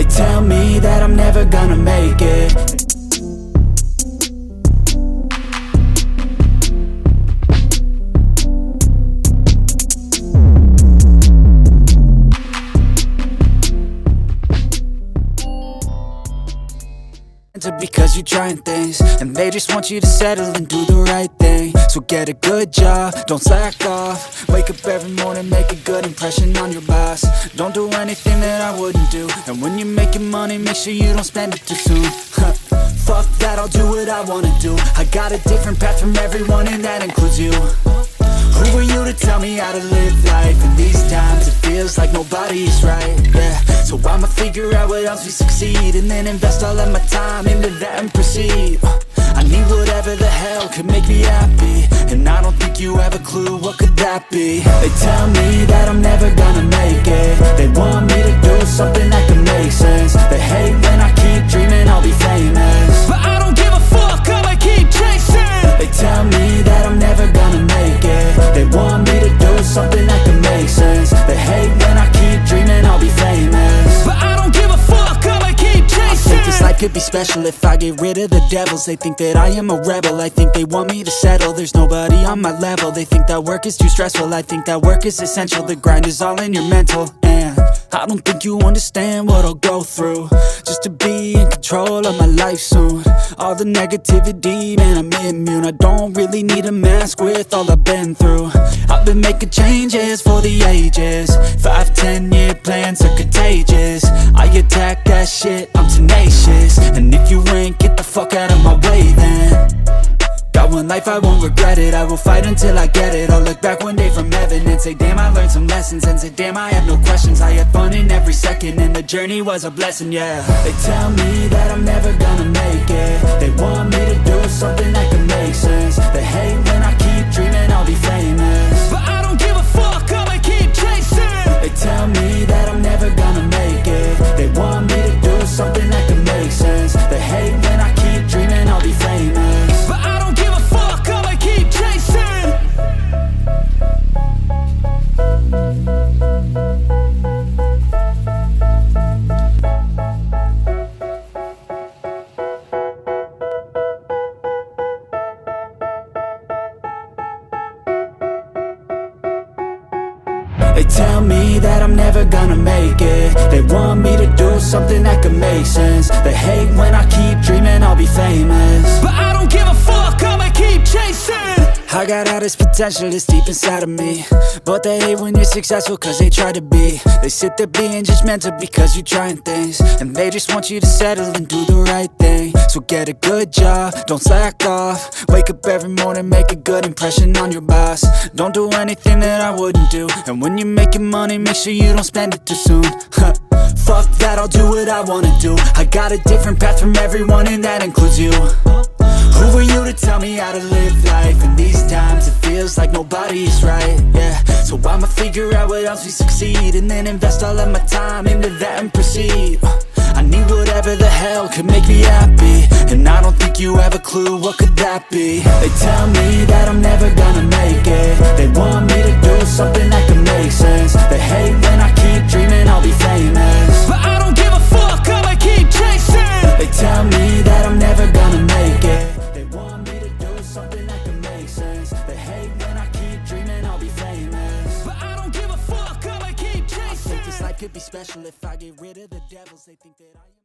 tell me that I'm never gonna make it. Because you're trying things, and they just want you to settle and do the right thing. So get a good job, don't slack off. Wake up every morning, make a good impression on your boss. Don't do anything that I wouldn't do. And when you're making money, make sure you don't spend it too soon. Fuck that, I'll do what I wanna do. I got a different path from everyone, and that includes you. Who are you to tell me how to live life? In these times it feels like nobody's right, yeah. So I'ma figure out what else we succeed, and then invest all of my time into that and proceed. I need whatever the hell could make me happy, and I don't think you have a clue what could that be. They tell me that I'm never gonna make it. They want me to do something that can make sense. They hate when I keep dreaming I'll be famous, but I don't give a fuck, I'ma keep chasing. They tell me that I'm never gonna make it. They want me to do something that can make sense. They hate when I keep dreaming I'll be famous, but I don't give a fuck, I'ma keep chasing. I think this life could be special if I get rid of the devils. They think that I am a rebel, I think they want me to settle. There's nobody on my level, they think that work is too stressful. I think that work is essential, the grind is all in your mental. And I don't think you understand what I'll go through just to be in control of my life soon. All the negativity, man, I'm immune. I don't really need a mask with all I've been through. I've been making changes for the ages. 5-10 year plans are contagious. I attack that shit, I'm tenacious. And if you ain't, get the fuck out of my way then. Got one life, I won't regret it. I will fight until I get it. I'll look back one day from heaven and say, damn, I learned some lessons. And say, damn, I have no questions. I had fun in every second, and the journey was a blessing, yeah. They tell me that I'm never gonna make it. They want me to do something that can make sense. They hate when I keep dreaming I'll be famous, but I don't give a fuck, I'ma keep chasing. They tell me that I'm never gonna make it. They want me to do something that can make sense. They hate when I keep dreaming I'll be famous, but I don't give a fuck, I'ma keep chasing. They tell me that I'm never gonna make it. They want me to do something that can make sense. They hate when I keep dreaming I'll be famous, but I don't give a fuck, I'ma keep chasing. I got all this potential that's deep inside of me, but they hate when you're successful cause they try to be. They sit there being judgmental because you're trying things, and they just want you to settle and do the right thing. So get a good job, don't slack off. Wake up every morning, make a good impression on your boss. Don't do anything that I wouldn't do. And when you're making money, make sure you don't spend it too soon. Fuck that, I'll do what I wanna do. I got a different path from everyone, and that includes you. Who are you to tell me how to live life? In these times it feels like nobody's right, yeah. So I'ma figure out what else we succeed, and then invest all of my time into that and proceed. I need whatever the hell could make me happy, and I don't think you have a clue what could that be. They tell me that I'm never gonna make it. They want me to do something that can make sense. They hate when I keep dreaming I'll be famous, but I don't give a fuck, I'ma keep chasing. They tell me that I'm never gonna make it. They want me to do something that can make sense. They hate when I keep dreaming I'll be famous, but I don't give a fuck, I'ma keep chasing. I think this life could be special if I get rid of the devils. They think that I am